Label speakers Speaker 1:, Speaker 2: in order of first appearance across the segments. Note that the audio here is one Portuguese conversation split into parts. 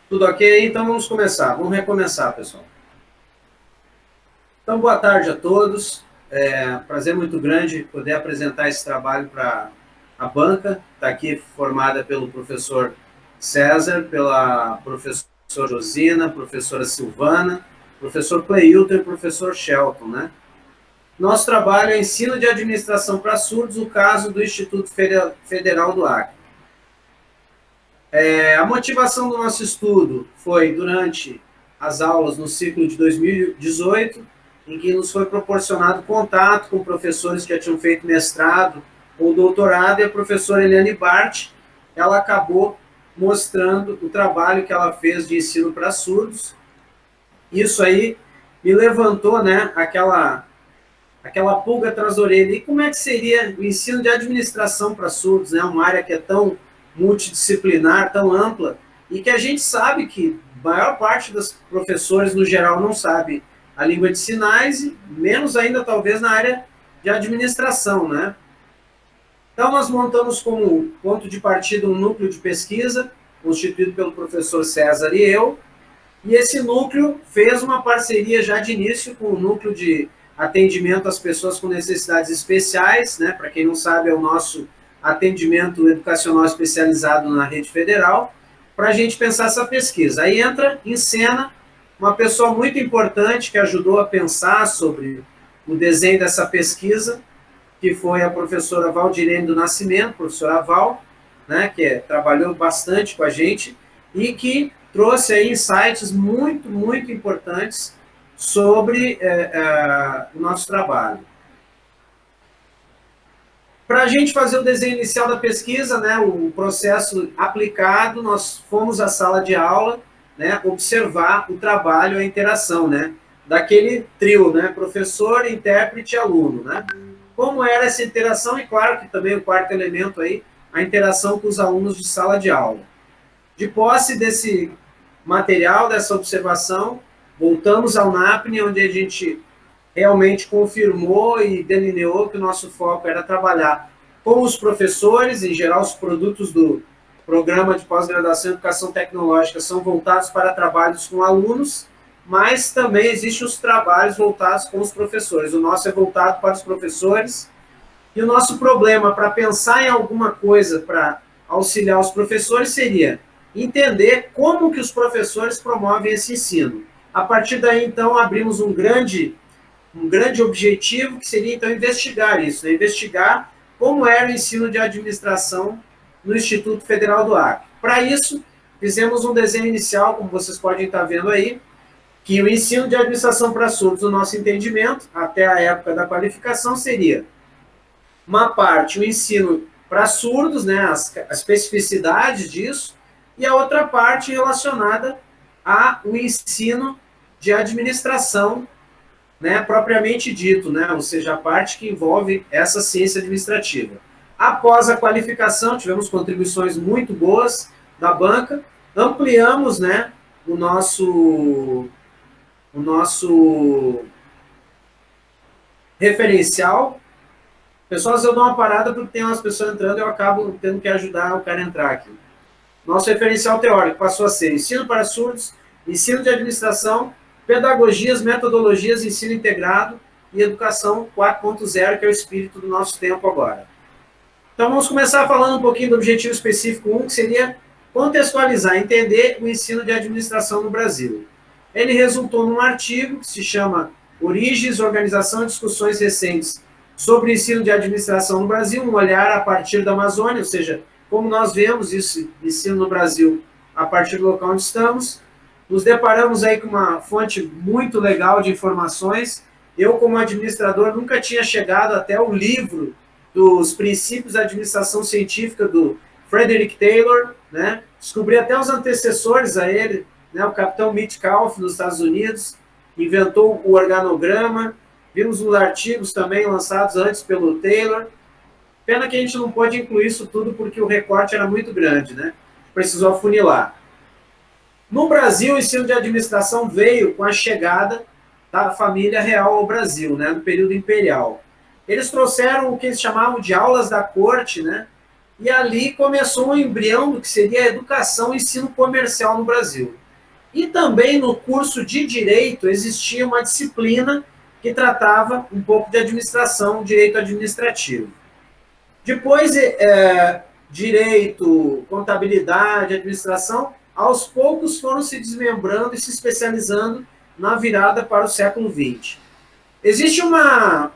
Speaker 1: Tudo ok? Então vamos começar. Vamos recomeçar, pessoal. Então, boa tarde a todos. Prazer muito grande poder apresentar esse trabalho para a banca. Está aqui formada pelo professor César, pela professora Josina, professora Silvana, professor Cleilton e professor Shelton, né? Nosso trabalho é ensino de administração para surdos, o caso do Instituto Federal do Acre. A motivação do nosso estudo foi durante as aulas no ciclo de 2018, em que nos foi proporcionado contato com professores que já tinham feito mestrado ou doutorado, e a professora Eliane Bart, ela acabou mostrando o trabalho que ela fez de ensino para surdos. Isso aí me levantou, né, aquela pulga atrás da orelha. E como é que seria o ensino de administração para surdos, né? Uma área que é tão multidisciplinar, tão ampla, e que a gente sabe que a maior parte dos professores, no geral, não sabe a língua de sinais, e menos ainda, talvez, na área de administração, né? Então, nós montamos como ponto de partida um núcleo de pesquisa, constituído pelo professor César e eu, e esse núcleo fez uma parceria já de início com o núcleo de atendimento às pessoas com necessidades especiais, né? Para quem não sabe, é o nosso atendimento educacional especializado na rede federal, para a gente pensar essa pesquisa. Aí entra em cena uma pessoa muito importante que ajudou a pensar sobre o desenho dessa pesquisa, que foi a professora Valdirene do Nascimento, professora Val, né, que trabalhou bastante com a gente e que trouxe aí insights muito, muito importantes sobre o nosso trabalho. Para a gente fazer o desenho inicial da pesquisa, né, o processo aplicado, nós fomos à sala de aula, né, observar o trabalho, a interação, né, daquele trio, né, professor, intérprete e aluno, né. Como era essa interação, e claro que também o quarto elemento aí, a interação com os alunos de sala de aula. De posse desse material, dessa observação, voltamos ao NAPNE, onde a gente realmente confirmou e delineou que o nosso foco era trabalhar com os professores, em geral os produtos do programa de pós-graduação em educação tecnológica são voltados para trabalhos com alunos, mas também existem os trabalhos voltados com os professores. O nosso é voltado para os professores, e o nosso problema para pensar em alguma coisa para auxiliar os professores seria entender como que os professores promovem esse ensino. A partir daí, então, abrimos um grande objetivo, que seria, então, investigar isso, né? Investigar como era o ensino de administração no Instituto Federal do Acre. Para isso, fizemos um desenho inicial, como vocês podem estar vendo aí, que o ensino de administração para surdos, no nosso entendimento, até a época da qualificação, seria uma parte, o ensino para surdos, né, as especificidades disso, e a outra parte relacionada ao ensino de administração, né, propriamente dito, né, ou seja, a parte que envolve essa ciência administrativa. Após a qualificação, tivemos contribuições muito boas da banca, ampliamos, né, o nosso referencial. Pessoal, se eu dou uma parada porque tem umas pessoas entrando, eu acabo tendo que ajudar o cara a entrar aqui. Nosso referencial teórico passou a ser ensino para surdos, ensino de administração, pedagogias, metodologias, ensino integrado e educação 4.0, que é o espírito do nosso tempo agora. Então, vamos começar falando um pouquinho do objetivo específico 1, que seria contextualizar, entender o ensino de administração no Brasil. Ele resultou num artigo que se chama Origens, Organização e Discussões Recentes sobre o ensino de administração no Brasil, um olhar a partir da Amazônia, ou seja, como nós vemos isso, ensino no Brasil, a partir do local onde estamos. Nos deparamos aí com uma fonte muito legal de informações. Eu, como administrador, nunca tinha chegado até o livro dos princípios da administração científica do Frederick Taylor, né? Descobri até os antecessores a ele, né? O capitão Metcalfe, nos Estados Unidos, inventou o organograma. Vimos os artigos também lançados antes pelo Taylor. Pena que a gente não pode incluir isso tudo porque o recorte era muito grande, né? Precisou afunilar. No Brasil, o ensino de administração veio com a chegada da família real ao Brasil, né, no período imperial. Eles trouxeram o que eles chamavam de aulas da corte, né, e ali começou um embrião do que seria a educação e ensino comercial no Brasil. E também no curso de Direito existia uma disciplina que tratava um pouco de administração, direito administrativo. Depois, direito, contabilidade, administração, aos poucos foram se desmembrando e se especializando na virada para o século XX. Existe uma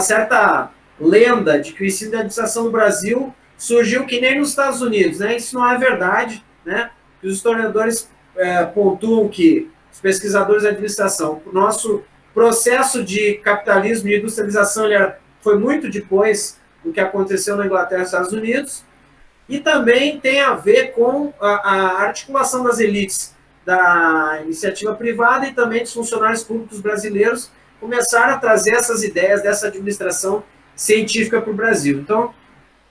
Speaker 1: certa lenda de que o ensino de administração no Brasil surgiu que nem nos Estados Unidos, né? Isso não é verdade, né? Os historiadores pontuam que os pesquisadores de administração, o nosso processo de capitalismo e industrialização foi muito depois do que aconteceu na Inglaterra e nos Estados Unidos, e também tem a ver com a articulação das elites da iniciativa privada e também dos funcionários públicos brasileiros começaram a trazer essas ideias dessa administração científica para o Brasil. Então,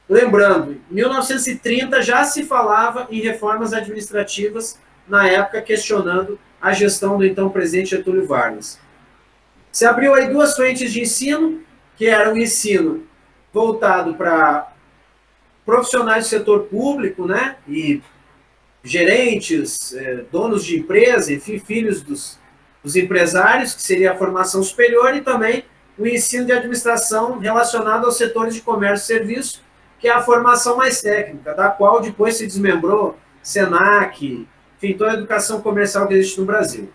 Speaker 1: lembrando, em 1930 já se falava em reformas administrativas, na época questionando a gestão do então presidente Getúlio Vargas. Se abriu aí duas frentes de ensino, que era o ensino voltado para profissionais do setor público, né, e gerentes, donos de empresa, enfim, filhos dos empresários, que seria a formação superior, e também o ensino de administração relacionado aos setores de comércio e serviço, que é a formação mais técnica, da qual depois se desmembrou Senac, enfim, toda a educação comercial que existe no Brasil.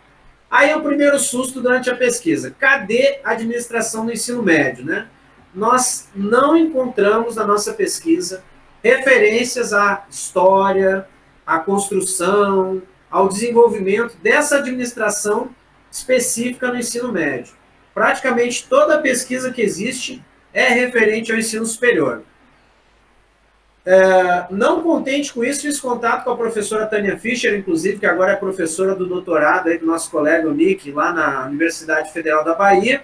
Speaker 1: Aí o primeiro susto durante a pesquisa, cadê a administração do ensino médio, né? Nós não encontramos na nossa pesquisa referências à história, à construção, ao desenvolvimento dessa administração específica no ensino médio. Praticamente toda a pesquisa que existe é referente ao ensino superior. Não contente com isso, fiz contato com a professora Tânia Fischer, inclusive, que agora é professora do doutorado aí do nosso colega o Nick, lá na Universidade Federal da Bahia,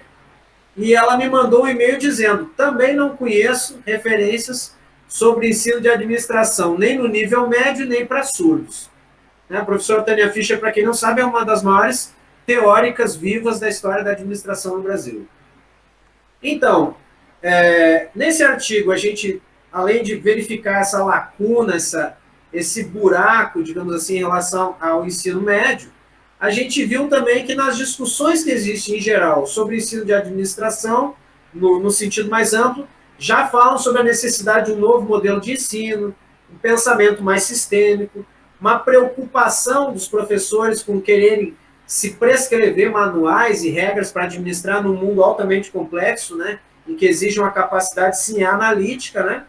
Speaker 1: e ela me mandou um e-mail dizendo, também não conheço referências sobre ensino de administração, nem no nível médio, nem para surdos. A professora Tânia Fischer, para quem não sabe, é uma das maiores teóricas vivas da história da administração no Brasil. Então, nesse artigo, a gente, além de verificar essa lacuna, esse buraco, digamos assim, em relação ao ensino médio, a gente viu também que nas discussões que existem em geral sobre ensino de administração, no sentido mais amplo, já falam sobre a necessidade de um novo modelo de ensino, um pensamento mais sistêmico, uma preocupação dos professores com quererem se prescrever manuais e regras para administrar num mundo altamente complexo, né, em que exige uma capacidade, sim, analítica, né.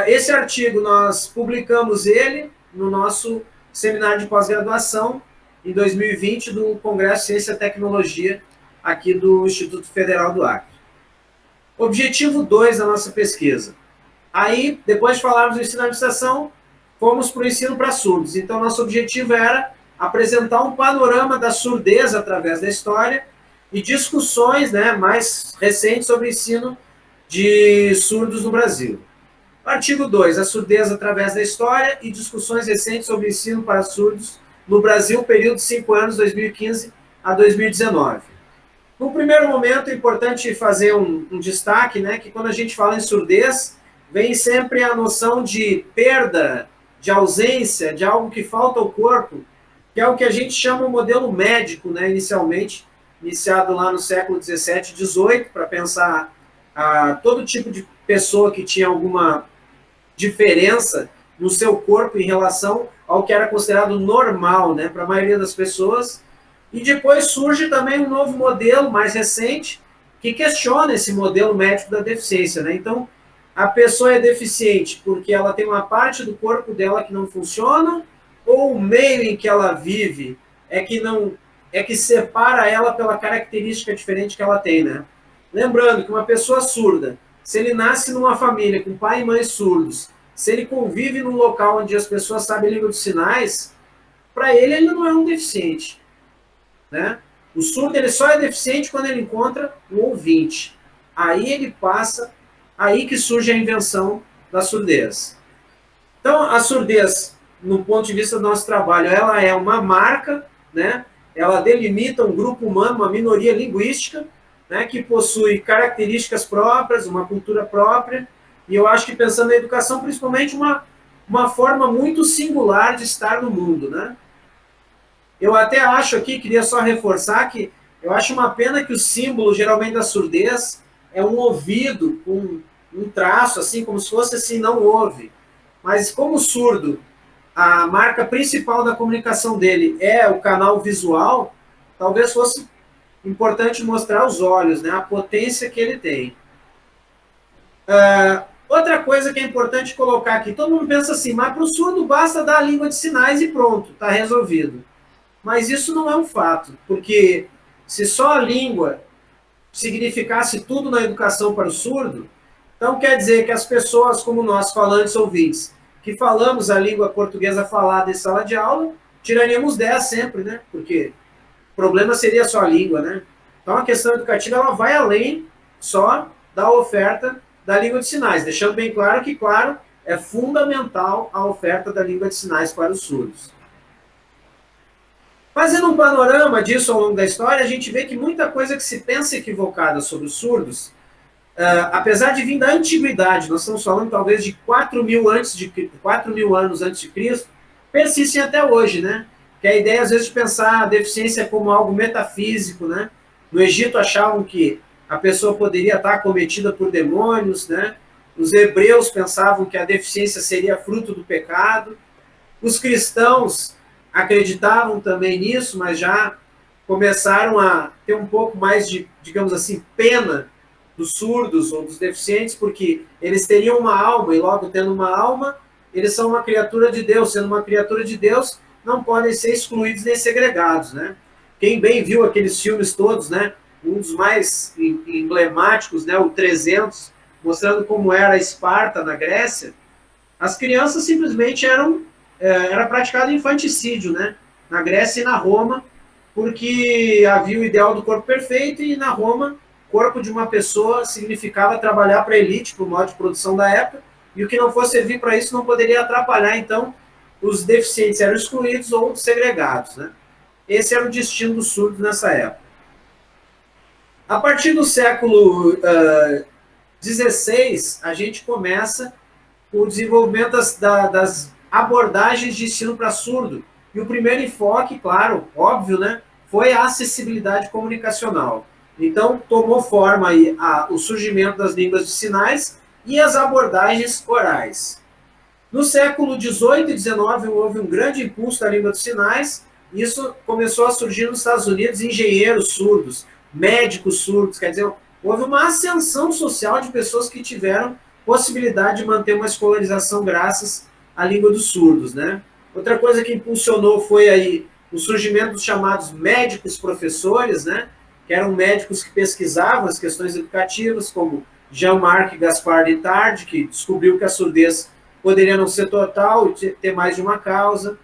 Speaker 1: Esse artigo, nós publicamos ele no nosso seminário de pós-graduação, em 2020, do Congresso Ciência e Tecnologia, aqui do Instituto Federal do Acre. Objetivo 2 da nossa pesquisa. Aí, depois de falarmos do ensino de administração, fomos para o ensino para surdos. Então, nosso objetivo era apresentar um panorama da surdez através da história e discussões, né, mais recentes sobre o ensino de surdos no Brasil. Artigo 2, a surdez através da história e discussões recentes sobre o ensino para surdos no Brasil, período de 5 anos, 2015 a 2019. No primeiro momento, é importante fazer um destaque, né, que quando a gente fala em surdez, vem sempre a noção de perda, de ausência, de algo que falta ao corpo, que é o que a gente chama o modelo médico, né, inicialmente, iniciado lá no século 17, 18, para pensar todo tipo de pessoa que tinha alguma diferença no seu corpo em relação ao que era considerado normal, né, para a maioria das pessoas. E depois surge também um novo modelo mais recente que questiona esse modelo médico da deficiência, né? Então, a pessoa é deficiente porque ela tem uma parte do corpo dela que não funciona, ou o meio em que ela vive é que separa ela pela característica diferente que ela tem, né? Lembrando que uma pessoa surda, se ele nasce numa família com pai e mãe surdos, se ele convive num local onde as pessoas sabem língua dos sinais, para ele não é um deficiente, né? O surdo ele só é deficiente quando ele encontra um ouvinte. Aí ele passa, aí que surge a invenção da surdez. Então, a surdez, no ponto de vista do nosso trabalho, ela é uma marca, né? Ela delimita um grupo humano, uma minoria linguística, né, que possui características próprias, uma cultura própria, e eu acho que pensando na educação, principalmente uma forma muito singular de estar no mundo, né? Eu até acho aqui, queria só reforçar que eu acho uma pena que o símbolo, geralmente, da surdez é um ouvido com um traço, assim, como se fosse assim, não ouve. Mas como o surdo, a marca principal da comunicação dele é o canal visual, talvez fosse importante mostrar os olhos, né, a potência que ele tem. Outra coisa que é importante colocar aqui, todo mundo pensa assim, mas para o surdo basta dar a língua de sinais e pronto, está resolvido. Mas isso não é um fato, porque se só a língua significasse tudo na educação para o surdo, então quer dizer que as pessoas como nós, falantes ouvintes, que falamos a língua portuguesa falada em sala de aula, tiraríamos 10 sempre, né? Porque o problema seria só a língua, né? Então a questão educativa ela vai além só da oferta da língua de sinais, deixando bem claro que, claro, é fundamental a oferta da língua de sinais para os surdos. Fazendo um panorama disso ao longo da história, a gente vê que muita coisa que se pensa equivocada sobre os surdos, apesar de vir da antiguidade, nós estamos falando talvez de 4.000 anos antes de Cristo, persistem até hoje, né? Que a ideia, às vezes, de pensar a deficiência como algo metafísico, né? No Egito achavam que a pessoa poderia estar cometida por demônios, né? Os hebreus pensavam que a deficiência seria fruto do pecado. Os cristãos acreditavam também nisso, mas já começaram a ter um pouco mais de, digamos assim, pena dos surdos ou dos deficientes, porque eles teriam uma alma, e logo tendo uma alma, eles são uma criatura de Deus. Sendo uma criatura de Deus, não podem ser excluídos nem segregados, né? Quem bem viu aqueles filmes todos, né? Um dos mais emblemáticos, né? O 300, mostrando como era Esparta na Grécia, as crianças simplesmente era praticado infanticídio, né? Na Grécia e na Roma, porque havia o ideal do corpo perfeito, e na Roma, corpo de uma pessoa significava trabalhar para a elite, para o modo de produção da época, e o que não fosse servir para isso não poderia atrapalhar, então os deficientes eram excluídos ou segregados, né? Esse era o destino do surdo nessa época. A partir do século XVI, a gente começa o desenvolvimento das abordagens de ensino para surdo. E o primeiro enfoque, claro, óbvio, né, foi a acessibilidade comunicacional. Então, tomou forma aí o surgimento das línguas de sinais e as abordagens orais. No século XVIII e XIX, houve um grande impulso da língua de sinais. Isso começou a surgir nos Estados Unidos, engenheiros surdos, médicos surdos, quer dizer, houve uma ascensão social de pessoas que tiveram possibilidade de manter uma escolarização graças à língua dos surdos, né? Outra coisa que impulsionou foi aí o surgimento dos chamados médicos professores, né? Que eram médicos que pesquisavam as questões educativas, como Jean-Marc Gaspard Itard, que descobriu que a surdez poderia não ser total e ter mais de uma causa.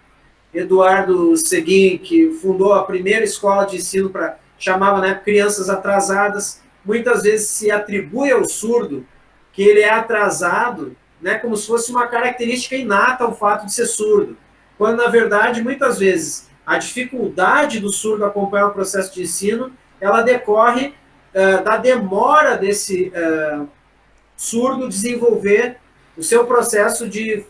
Speaker 1: Eduardo Seguin, que fundou a primeira escola de ensino para, chamava, né, crianças atrasadas. Muitas vezes se atribui ao surdo que ele é atrasado, né, como se fosse uma característica inata ao fato de ser surdo, quando, na verdade, muitas vezes, a dificuldade do surdo acompanhar o processo de ensino, ela decorre da demora desse surdo desenvolver o seu processo de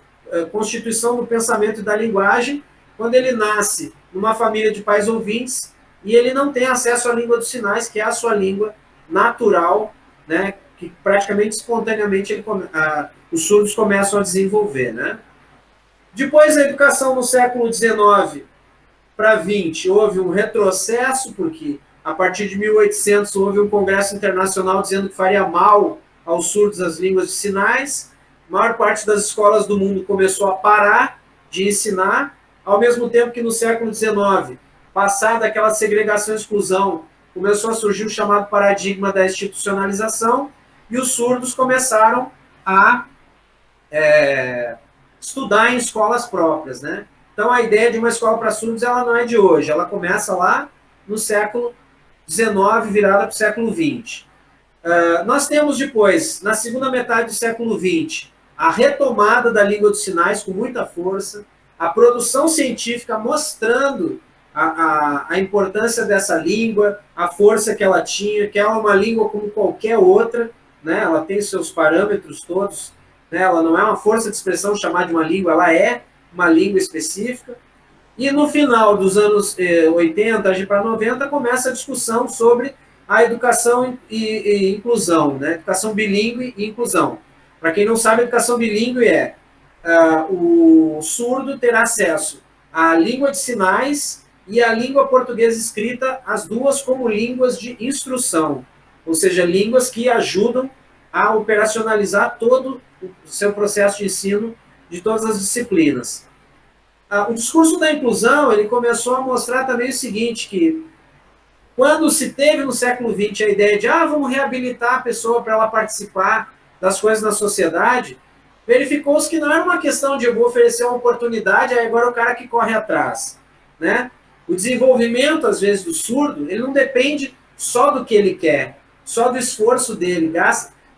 Speaker 1: constituição do pensamento e da linguagem, quando ele nasce numa família de pais ouvintes e ele não tem acesso à língua dos sinais, que é a sua língua natural, né, que praticamente espontaneamente os surdos começam a desenvolver, né? Depois da educação no século XIX para XX, houve um retrocesso, porque a partir de 1800 houve um congresso internacional dizendo que faria mal aos surdos as línguas de sinais. A maior parte das escolas do mundo começou a parar de ensinar, ao mesmo tempo que no século XIX, passada aquela segregação e exclusão, começou a surgir o chamado paradigma da institucionalização, e os surdos começaram a estudar em escolas próprias, né? Então, a ideia de uma escola para surdos, ela não é de hoje, ela começa lá no século XIX, virada para o século XX. Nós temos depois, na segunda metade do século XX, a retomada da língua dos sinais com muita força, a produção científica mostrando a importância dessa língua, a força que ela tinha, que ela é uma língua como qualquer outra, né? Ela tem seus parâmetros todos, né? Ela não é uma força de expressão chamada de uma língua, ela é uma língua específica. E no final dos anos 80 para 90 começa a discussão sobre a educação e inclusão, né? Educação bilíngue e inclusão. Para quem não sabe, educação bilíngue é o surdo ter acesso à língua de sinais e à língua portuguesa escrita, as duas como línguas de instrução, ou seja, línguas que ajudam a operacionalizar todo o seu processo de ensino de todas as disciplinas. O discurso da inclusão ele começou a mostrar também o seguinte, que quando se teve no século XX a ideia de vamos reabilitar a pessoa para ela participar das coisas na sociedade, verificou-se que não era uma questão de eu vou oferecer uma oportunidade, aí agora é o cara que corre atrás, né? O desenvolvimento, às vezes, do surdo, ele não depende só do que ele quer, só do esforço dele,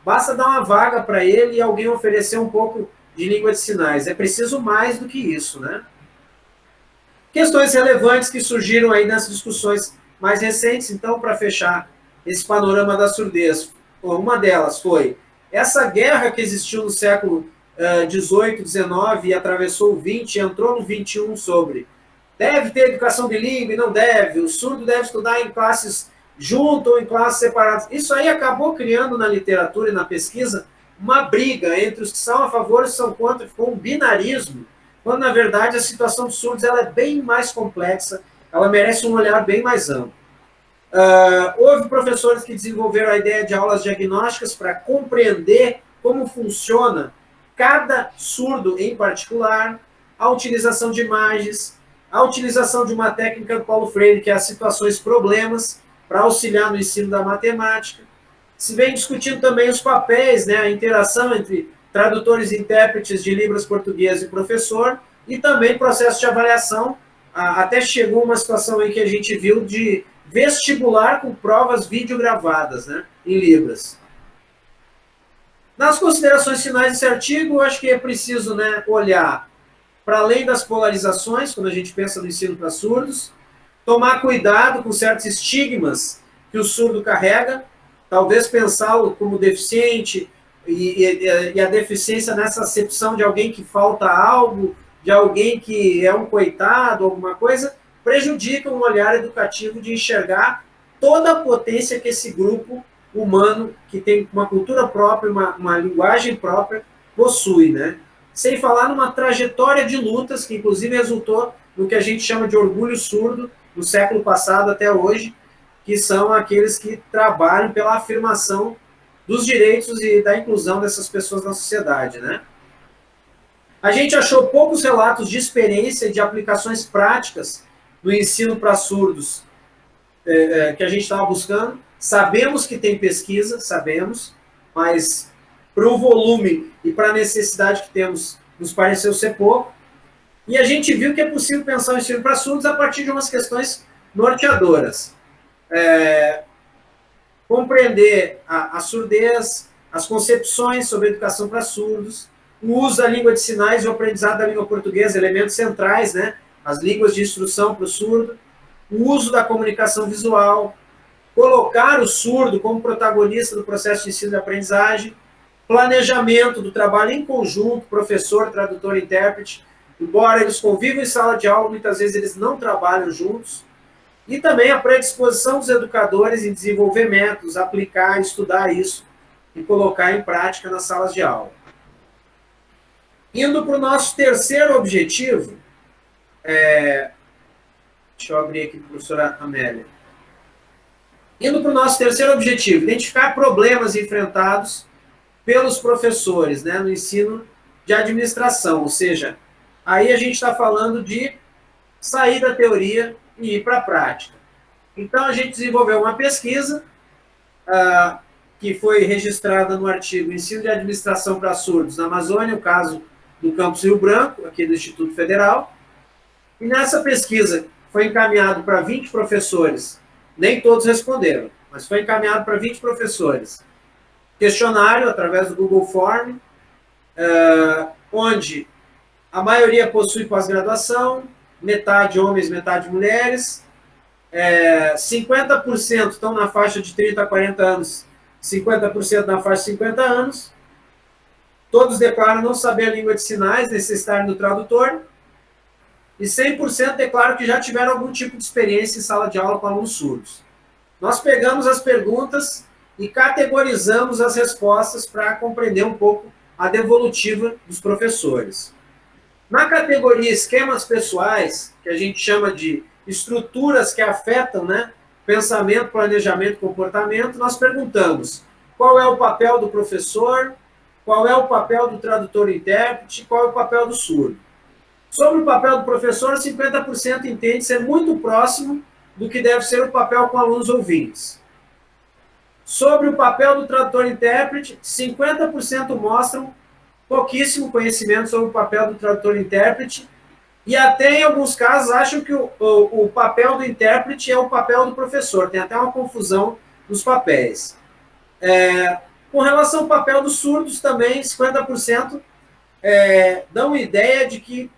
Speaker 1: basta dar uma vaga para ele e alguém oferecer um pouco de língua de sinais. É preciso mais do que isso, né? Questões relevantes que surgiram aí nessas discussões mais recentes, então, para fechar esse panorama da surdez. Uma delas foi essa guerra que existiu no século XVIII, XIX e atravessou o XX, entrou no XXI sobre deve ter educação bilíngue, não deve, o surdo deve estudar em classes junto ou em classes separadas. Isso aí acabou criando na literatura e na pesquisa uma briga entre os que são a favor e os que são contra, ficou um binarismo, quando na verdade a situação dos surdos ela é bem mais complexa, ela merece um olhar bem mais amplo. Houve professores que desenvolveram a ideia de aulas diagnósticas para compreender como funciona cada surdo em particular, a utilização de imagens, a utilização de uma técnica do Paulo Freire, que é as situações-problemas, para auxiliar no ensino da matemática. Se vem discutindo também os papéis, né, a interação entre tradutores e intérpretes de Libras português e professor, e também processo de avaliação, até chegou uma situação em que a gente viu de vestibular com provas videogravadas, né, em Libras. Nas considerações finais desse artigo, eu acho que é preciso, né, olhar para além das polarizações, quando a gente pensa no ensino para surdos, tomar cuidado com certos estigmas que o surdo carrega, talvez pensá-lo como deficiente, e a deficiência nessa acepção de alguém que falta algo, de alguém que é um coitado, alguma coisa, prejudica um olhar educativo de enxergar toda a potência que esse grupo humano, que tem uma cultura própria, uma linguagem própria, possui, né? Sem falar numa trajetória de lutas, que inclusive resultou no que a gente chama de orgulho surdo, do século passado até hoje, que são aqueles que trabalham pela afirmação dos direitos e da inclusão dessas pessoas na sociedade, né? A gente achou poucos relatos de experiência e de aplicações práticas no ensino para surdos que a gente estava buscando. Sabemos que tem pesquisa, sabemos, mas para o volume e para a necessidade que temos, nos pareceu ser pouco. E a gente viu que é possível pensar o ensino para surdos a partir de umas questões norteadoras. Compreender a surdez, as concepções sobre educação para surdos, o uso da língua de sinais e o aprendizado da língua portuguesa, elementos centrais, né? As línguas de instrução para o surdo, o uso da comunicação visual, colocar o surdo como protagonista do processo de ensino e aprendizagem, planejamento do trabalho em conjunto, professor, tradutor, intérprete, embora eles convivam em sala de aula, muitas vezes eles não trabalham juntos, e também a predisposição dos educadores em desenvolver métodos, aplicar, estudar isso e colocar em prática nas salas de aula. Indo para o nosso terceiro objetivo, deixa eu abrir aqui para a professora Amélia. Indo para o nosso terceiro objetivo, identificar problemas enfrentados pelos professores, né, no ensino de administração, ou seja, aí a gente está falando de sair da teoria e ir para a prática. Então, a gente desenvolveu uma pesquisa que foi registrada no artigo Ensino de Administração para Surdos na Amazônia, o caso do Campus Rio Branco, aqui do Instituto Federal. E nessa pesquisa foi encaminhado para 20 professores, nem todos responderam, mas foi encaminhado para 20 professores. Questionário através do Google Form, onde a maioria possui pós-graduação, metade homens, metade mulheres. 50% estão na faixa de 30 a 40 anos, 50% na faixa de 50 anos. Todos declaram não saber a língua de sinais, necessitarem do tradutor. E 100% declaram que já tiveram algum tipo de experiência em sala de aula com alunos surdos. Nós pegamos as perguntas e categorizamos as respostas para compreender um pouco a devolutiva dos professores. Na categoria esquemas pessoais, que a gente chama de estruturas que afetam, né, pensamento, planejamento e comportamento, nós perguntamos qual é o papel do professor, qual é o papel do tradutor e intérprete, qual é o papel do surdo. Sobre o papel do professor, 50% entende ser muito próximo do que deve ser o papel com alunos ouvintes. Sobre o papel do tradutor e intérprete, 50% mostram pouquíssimo conhecimento sobre o papel do tradutor e intérprete, e até em alguns casos acham que o papel do intérprete é o papel do professor. Tem até uma confusão nos papéis. Com relação ao papel dos surdos também, 50% dão ideia de que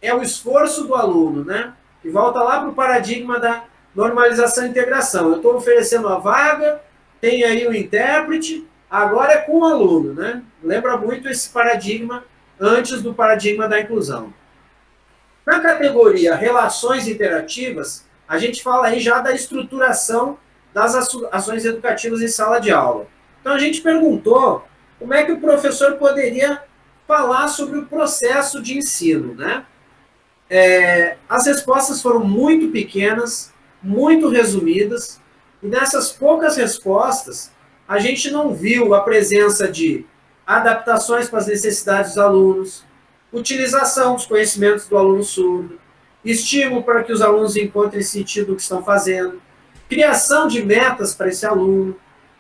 Speaker 1: é o esforço do aluno, né? Que volta lá para o paradigma da normalização e integração. Eu estou oferecendo a vaga, tem aí o intérprete, agora é com o aluno, né? Lembra muito esse paradigma antes do paradigma da inclusão. Na categoria relações interativas, a gente fala aí já da estruturação das ações educativas em sala de aula. Então a gente perguntou como é que o professor poderia falar sobre o processo de ensino, né? As respostas foram muito pequenas, muito resumidas, e nessas poucas respostas, a gente não viu a presença de adaptações para as necessidades dos alunos, utilização dos conhecimentos do aluno surdo, estímulo para que os alunos encontrem sentido no que estão fazendo, criação de metas para esse aluno,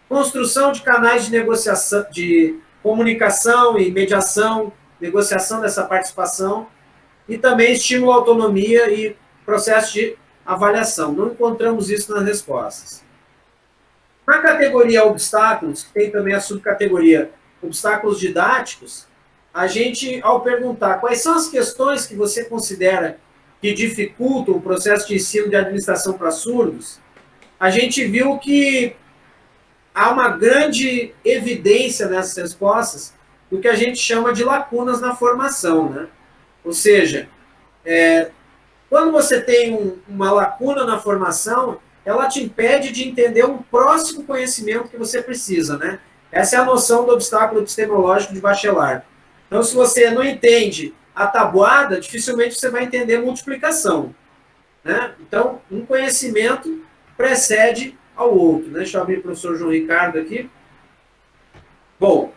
Speaker 1: construção de canais de negociação, de comunicação e mediação, negociação dessa participação, e também estímulo à autonomia e processo de avaliação. Não encontramos isso nas respostas. Na categoria obstáculos, que tem também a subcategoria obstáculos didáticos, a gente, ao perguntar quais são as questões que você considera que dificultam o processo de ensino de administração para surdos, a gente viu que há uma grande evidência nessas respostas do que a gente chama de lacunas na formação, né? Ou seja, quando você tem uma lacuna na formação, ela te impede de entender um próximo conhecimento que você precisa, né? Essa é a noção do obstáculo epistemológico de Bachelard. Então, se você não entende a tabuada, dificilmente você vai entender multiplicação, né? Então, um conhecimento precede ao outro, né? Deixa eu abrir o professor João Ricardo aqui. Bom,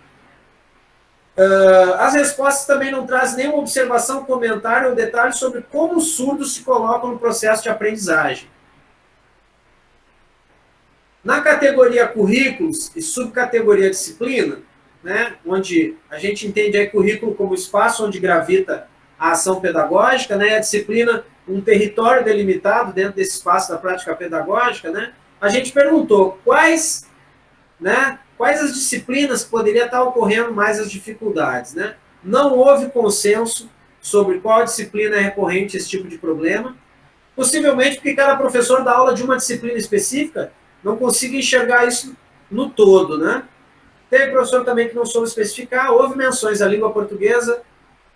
Speaker 1: as respostas também não trazem nenhuma observação, comentário ou detalhe sobre como os surdos se colocam no processo de aprendizagem. Na categoria currículos e subcategoria disciplina, né, onde a gente entende aí currículo como espaço onde gravita a ação pedagógica, né, a disciplina um território delimitado dentro desse espaço da prática pedagógica, né, a gente perguntou quais as disciplinas poderiam estar ocorrendo mais as dificuldades, né? Não houve consenso sobre qual disciplina é recorrente esse tipo de problema, possivelmente porque cada professor dá aula de uma disciplina específica, não consiga enxergar isso no todo, né? Teve professor também que não soube especificar, houve menções à língua portuguesa,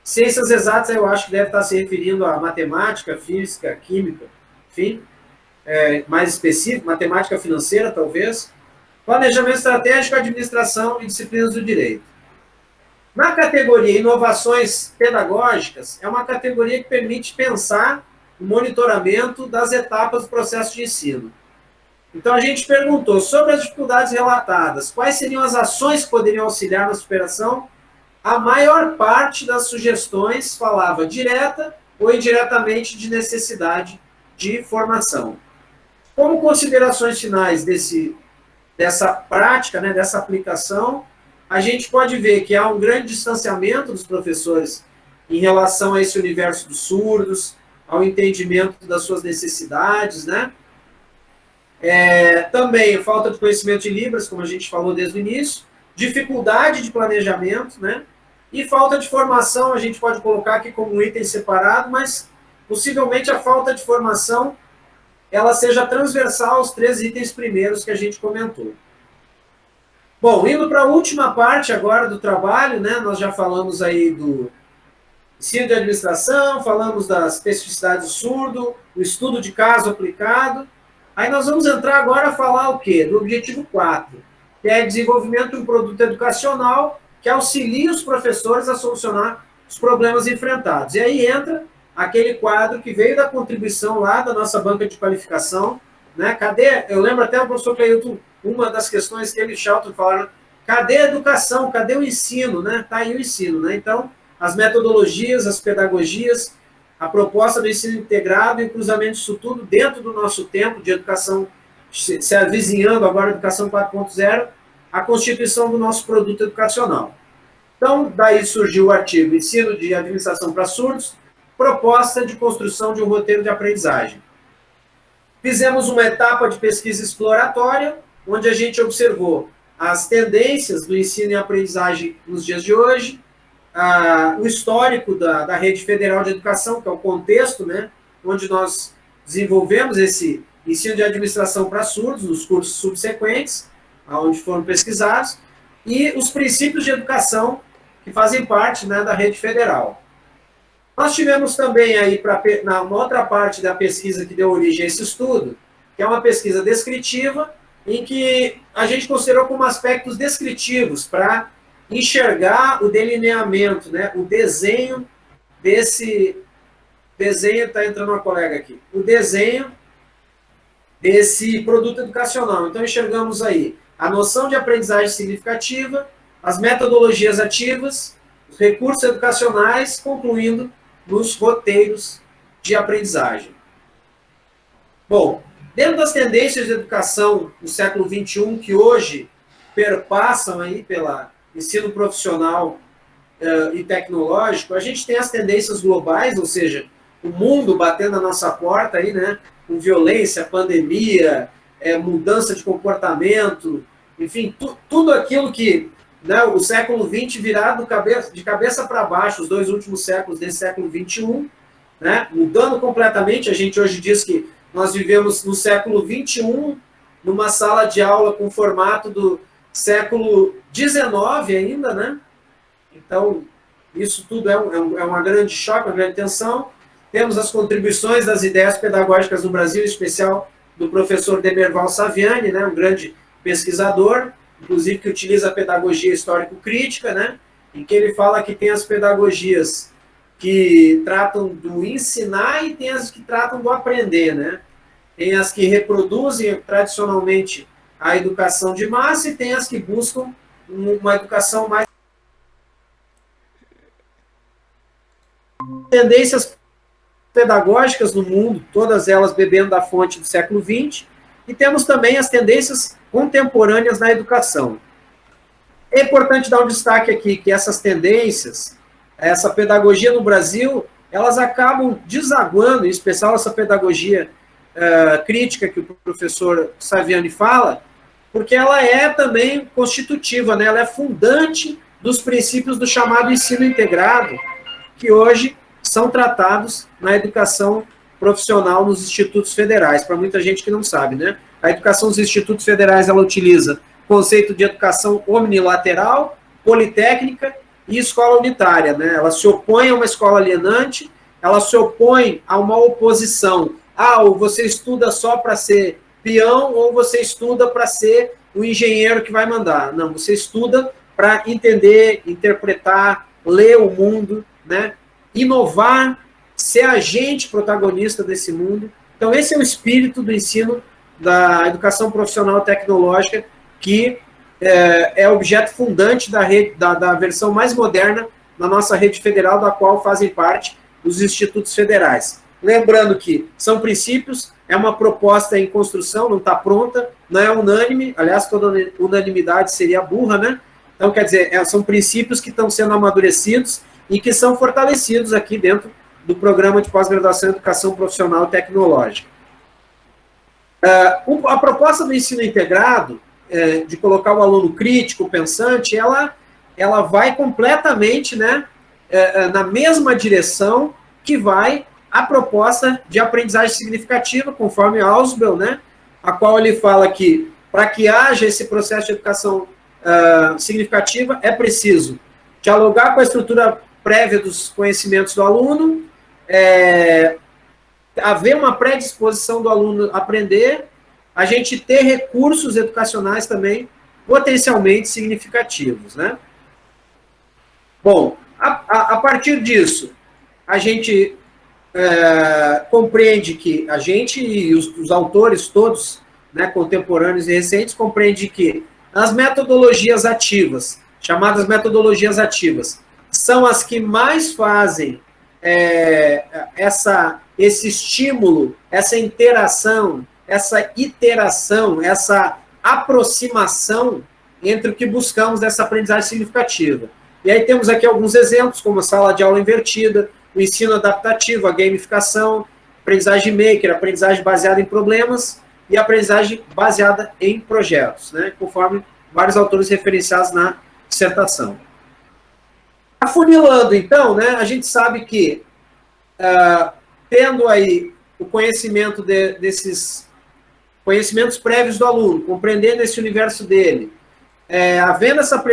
Speaker 1: ciências exatas eu acho que deve estar se referindo a matemática, física, química, enfim, mais específico, matemática financeira talvez, planejamento estratégico, administração e disciplinas do direito. Na categoria inovações pedagógicas, é uma categoria que permite pensar o monitoramento das etapas do processo de ensino. Então, a gente perguntou sobre as dificuldades relatadas, quais seriam as ações que poderiam auxiliar na superação. A maior parte das sugestões falava direta ou indiretamente de necessidade de formação. Como considerações finais dessa prática, né, dessa aplicação, a gente pode ver que há um grande distanciamento dos professores em relação a esse universo dos surdos, ao entendimento das suas necessidades, né? Também falta de conhecimento de Libras, como a gente falou desde o início, dificuldade de planejamento, né? E falta de formação, a gente pode colocar aqui como um item separado, mas possivelmente a falta de formação ela seja transversal aos 3 itens primeiros que a gente comentou. Bom, indo para a última parte agora do trabalho, né, nós já falamos aí do ensino de administração, falamos das especificidades do surdo, o estudo de caso aplicado. Aí nós vamos entrar agora a falar o quê? Do objetivo 4, que é desenvolvimento de um produto educacional que auxilie os professores a solucionar os problemas enfrentados. E aí entra aquele quadro que veio da contribuição lá da nossa banca de qualificação, né? Cadê? Eu lembro até o professor Cleilton, uma das questões que ele e Shelton falaram, cadê a educação? Cadê o ensino, né? Tá aí o ensino, né? Então, as metodologias, as pedagogias, a proposta do ensino integrado e o cruzamento disso tudo dentro do nosso tempo de educação, se avizinhando agora a educação 4.0, a constituição do nosso produto educacional. Então, daí surgiu o artigo Ensino de Administração para Surdos, proposta de construção de um roteiro de aprendizagem. Fizemos uma etapa de pesquisa exploratória, onde a gente observou as tendências do ensino e aprendizagem nos dias de hoje, o histórico da Rede Federal de Educação, que é o contexto, né, onde nós desenvolvemos esse ensino de administração para surdos, nos cursos subsequentes, onde foram pesquisados, e os princípios de educação que fazem parte, né, da Rede Federal. Nós tivemos também aí, na outra parte da pesquisa que deu origem a esse estudo, que é uma pesquisa descritiva, em que a gente considerou como aspectos descritivos para enxergar o delineamento, né, o desenho desse... Desenho, está entrando uma colega aqui. O desenho desse produto educacional. Então, enxergamos aí a noção de aprendizagem significativa, as metodologias ativas, os recursos educacionais, concluindo nos roteiros de aprendizagem. Bom, dentro das tendências de educação do século XXI, que hoje perpassam aí pela ensino profissional e tecnológico, a gente tem as tendências globais, ou seja, o mundo batendo na nossa porta aí, né, com violência, pandemia, mudança de comportamento, enfim, tudo aquilo que, né, o século XX virado de cabeça para baixo, os 2 últimos séculos desse século XXI, né, mudando completamente. A gente hoje diz que nós vivemos no século XXI, numa sala de aula com formato do século XIX ainda, né? Então, isso tudo é uma grande choque, uma grande tensão. Temos as contribuições das ideias pedagógicas no Brasil, em especial do professor Demerval Saviani, né, um grande pesquisador, inclusive que utiliza a pedagogia histórico-crítica, né, em que ele fala que tem as pedagogias que tratam do ensinar e tem as que tratam do aprender, né? Tem as que reproduzem tradicionalmente a educação de massa e tem as que buscam uma educação mais... Tendências pedagógicas no mundo, todas elas bebendo da fonte do século XX, e temos também as tendências contemporâneas na educação. É importante dar um destaque aqui que essas tendências, essa pedagogia no Brasil, elas acabam desaguando, em especial essa pedagogia crítica que o professor Saviani fala, porque ela é também constitutiva, né? Ela é fundante dos princípios do chamado ensino integrado, que hoje são tratados na educação profissional nos institutos federais, para muita gente que não sabe, né? A educação dos institutos federais, ela utiliza o conceito de educação omnilateral, politécnica e escola unitária, né? Ela se opõe a uma escola alienante, ela se opõe a uma oposição. Ou você estuda só para ser peão, ou você estuda para ser o engenheiro que vai mandar. Não, você estuda para entender, interpretar, ler o mundo, né? Inovar, ser agente protagonista desse mundo. Então, esse é o espírito do ensino da educação profissional tecnológica, que é objeto fundante da versão mais moderna da nossa rede federal, da qual fazem parte os institutos federais. Lembrando que são princípios, é uma proposta em construção, não está pronta, não é unânime, aliás, toda unanimidade seria burra, né? Então, quer dizer, são princípios que estão sendo amadurecidos e que são fortalecidos aqui dentro do programa de pós-graduação em educação profissional e tecnológica. A proposta do ensino integrado, de colocar o aluno crítico, pensante, ela vai completamente, né, na mesma direção que vai a proposta de aprendizagem significativa, conforme Ausubel, né, a qual ele fala que, para que haja esse processo de educação significativa, é preciso dialogar com a estrutura prévia dos conhecimentos do aluno, haver uma predisposição do aluno a aprender, a gente ter recursos educacionais também potencialmente significativos, né? Bom, a partir disso, a gente compreende que a gente e os autores todos, né, contemporâneos e recentes, compreende que as metodologias ativas, chamadas metodologias ativas, são as que mais fazem esse estímulo, essa interação, essa iteração, essa aproximação entre o que buscamos dessa aprendizagem significativa. E aí temos aqui alguns exemplos, como a sala de aula invertida, o ensino adaptativo, a gamificação, aprendizagem maker, aprendizagem baseada em problemas e aprendizagem baseada em projetos, né, conforme vários autores referenciados na dissertação. Afunilando, então, né, a gente sabe que, tendo aí o conhecimento desses conhecimentos prévios do aluno, compreendendo esse universo dele, havendo essa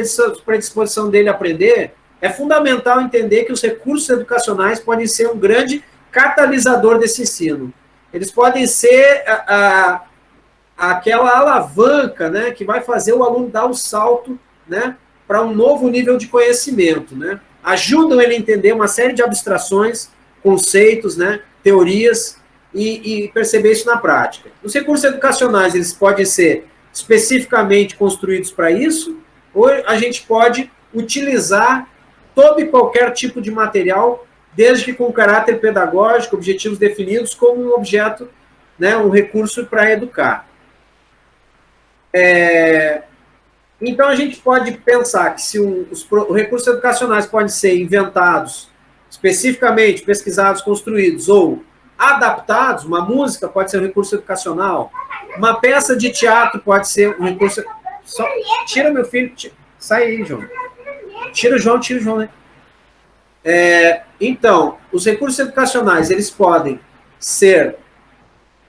Speaker 1: predisposição dele a aprender, é fundamental entender que os recursos educacionais podem ser um grande catalisador desse ensino. Eles podem ser aquela alavanca, né, que vai fazer o aluno dar o salto, né, para um novo nível de conhecimento, né? Ajudam ele a entender uma série de abstrações, conceitos, né, teorias, e perceber isso na prática. Os recursos educacionais, eles podem ser especificamente construídos para isso, ou a gente pode utilizar todo e qualquer tipo de material, desde que com caráter pedagógico, objetivos definidos, como um objeto, né, um recurso para educar. Então, a gente pode pensar que se os recursos educacionais podem ser inventados, especificamente pesquisados, construídos, ou adaptados, uma música pode ser um recurso educacional, uma peça de teatro pode ser um recurso... Tira meu filho, sai aí, João. Tira o João, né? Então, os recursos educacionais, eles podem ser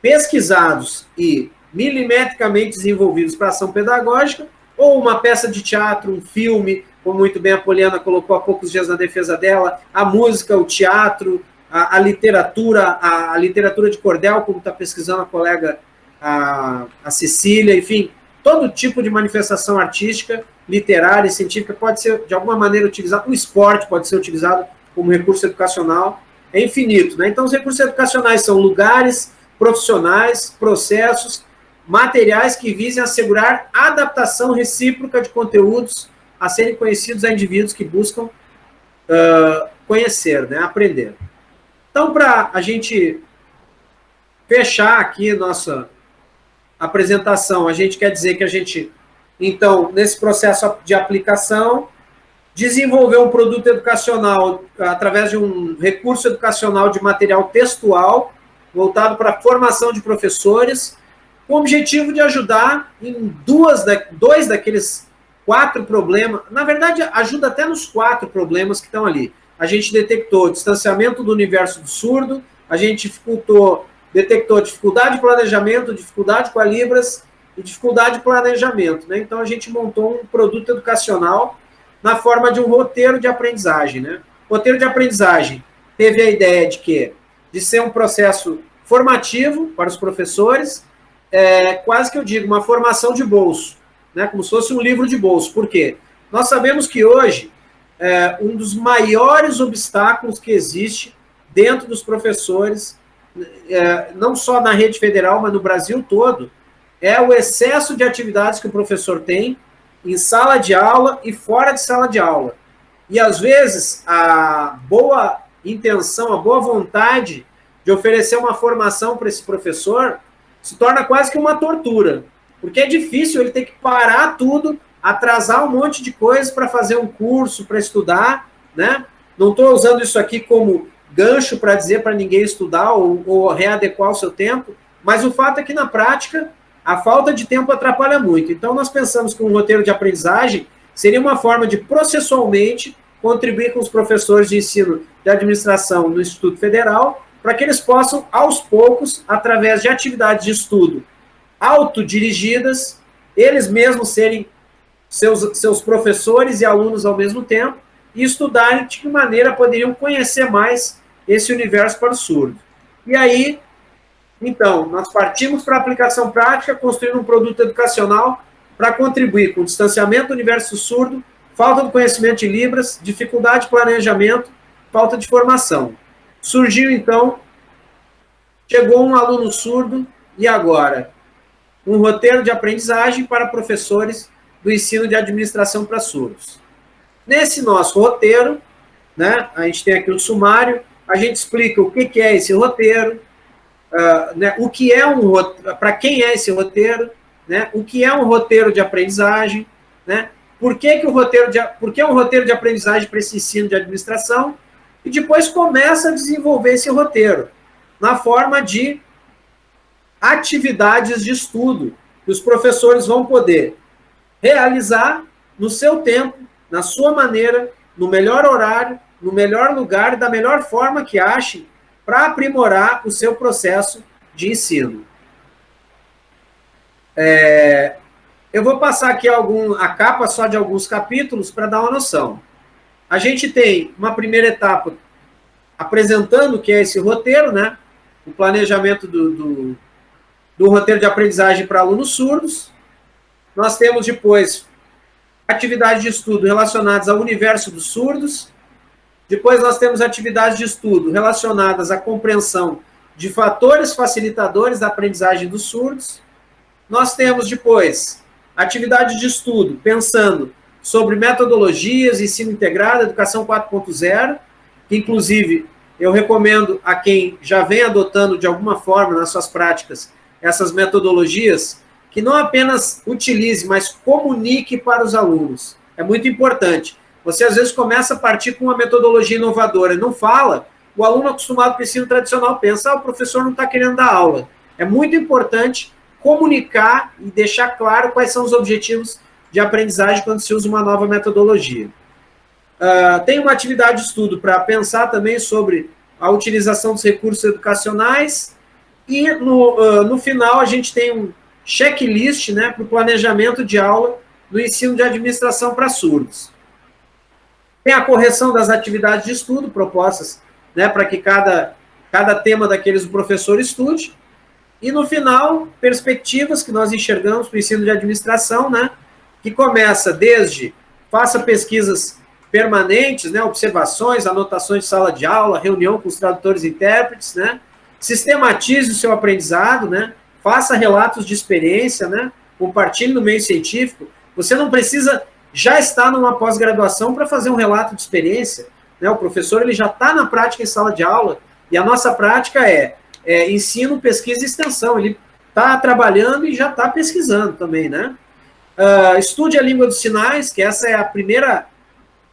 Speaker 1: pesquisados e milimetricamente desenvolvidos para ação pedagógica, ou uma peça de teatro, um filme, como muito bem a Poliana colocou há poucos dias na defesa dela, a música, o teatro, a literatura de cordel, como está pesquisando a colega a Cecília, enfim, todo tipo de manifestação artística, literária e científica pode ser, de alguma maneira, utilizado. O esporte pode ser utilizado como recurso educacional, é infinito, né? Então, os recursos educacionais são lugares, profissionais, processos, materiais que visem assegurar a adaptação recíproca de conteúdos a serem conhecidos a indivíduos que buscam conhecer, né, aprender. Então, para a gente fechar aqui nossa apresentação, a gente quer dizer que a gente, então, nesse processo de aplicação, desenvolveu um produto educacional através de um recurso educacional de material textual, voltado para a formação de professores, com o objetivo de ajudar em dois daqueles 4 problemas, na verdade, ajuda até nos 4 problemas que estão ali. A gente detectou distanciamento do universo do surdo, a gente detectou dificuldade de planejamento, dificuldade com a Libras e dificuldade de planejamento, né? Então, a gente montou um produto educacional na forma de um roteiro de aprendizagem, né? O roteiro de aprendizagem teve a ideia de ser um processo formativo para os professores, quase que eu digo, uma formação de bolso, né? Como se fosse um livro de bolso. Por quê? Nós sabemos que hoje, um dos maiores obstáculos que existe dentro dos professores, não só na rede federal, mas no Brasil todo, é o excesso de atividades que o professor tem em sala de aula e fora de sala de aula. E, às vezes, a boa intenção, a boa vontade de oferecer uma formação para esse professor se torna quase que uma tortura, porque é difícil ele ter que parar tudo, atrasar um monte de coisas para fazer um curso, para estudar, né? Não estou usando isso aqui como gancho para dizer para ninguém estudar ou readequar o seu tempo, mas o fato é que, na prática, a falta de tempo atrapalha muito. Então, nós pensamos que um roteiro de aprendizagem seria uma forma de, processualmente, contribuir com os professores de ensino de administração do Instituto Federal para que eles possam, aos poucos, através de atividades de estudo autodirigidas, eles mesmos serem seus professores e alunos ao mesmo tempo, e estudarem de que maneira poderiam conhecer mais esse universo para o surdo. E aí, então, nós partimos para a aplicação prática, construindo um produto educacional para contribuir com o distanciamento do universo surdo, falta de conhecimento de Libras, dificuldade de planejamento, falta de formação. Surgiu, então, chegou um aluno surdo, e agora? Um roteiro de aprendizagem para professores do ensino de administração para surdos. Nesse nosso roteiro, né, a gente tem aqui o sumário, a gente explica o que é esse roteiro, né, o que é para quem é esse roteiro, né, o que é um roteiro de aprendizagem, né, por que é um roteiro de aprendizagem para esse ensino de administração, e depois começa a desenvolver esse roteiro na forma de atividades de estudo que os professores vão poder realizar no seu tempo, na sua maneira, no melhor horário, no melhor lugar e da melhor forma que achem para aprimorar o seu processo de ensino. Eu vou passar aqui a capa só de alguns capítulos para dar uma noção. A gente tem uma primeira etapa apresentando o que é esse roteiro, né? O planejamento do roteiro de aprendizagem para alunos surdos. Nós temos depois atividades de estudo relacionadas ao universo dos surdos. Depois nós temos atividades de estudo relacionadas à compreensão de fatores facilitadores da aprendizagem dos surdos. Nós temos depois atividade de estudo pensando sobre metodologias, ensino integrado, educação 4.0, que inclusive eu recomendo a quem já vem adotando de alguma forma nas suas práticas essas metodologias, que não apenas utilize, mas comunique para os alunos. É muito importante. Você, às vezes, começa a partir com uma metodologia inovadora e não fala, o aluno acostumado com o ensino tradicional pensa, o professor não está querendo dar aula. É muito importante comunicar e deixar claro quais são os objetivos de aprendizagem quando se usa uma nova metodologia. Tem uma atividade de estudo para pensar também sobre a utilização dos recursos educacionais e, no final, a gente tem um checklist, né, para o planejamento de aula no ensino de administração para surdos. Tem a correção das atividades de estudo propostas, né, para que cada tema daqueles o professor estude. E, no final, perspectivas que nós enxergamos para o ensino de administração, né, que começa desde faça pesquisas permanentes, né, observações, anotações de sala de aula, reunião com os tradutores e intérpretes, né, sistematize o seu aprendizado, né, faça relatos de experiência, né, compartilhe no meio científico. Você não precisa já estar numa pós-graduação para fazer um relato de experiência, né, o professor ele já está na prática em sala de aula, e a nossa prática é ensino, pesquisa e extensão, ele está trabalhando e já está pesquisando também, né. Estude a língua dos sinais, que essa é a primeira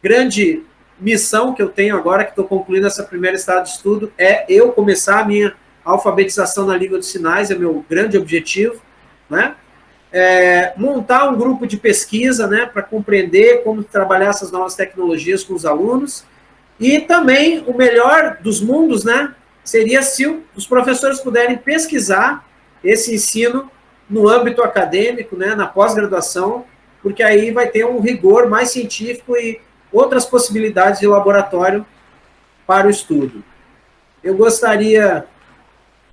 Speaker 1: grande missão que eu tenho agora, que estou concluindo essa primeira estado de estudo, é eu começar a minha alfabetização na língua dos sinais, é meu grande objetivo, né? Montar um grupo de pesquisa, né, para compreender como trabalhar essas novas tecnologias com os alunos, e também o melhor dos mundos, né, seria se os professores puderem pesquisar esse ensino no âmbito acadêmico, né, na pós-graduação, porque aí vai ter um rigor mais científico e outras possibilidades de laboratório para o estudo. Eu gostaria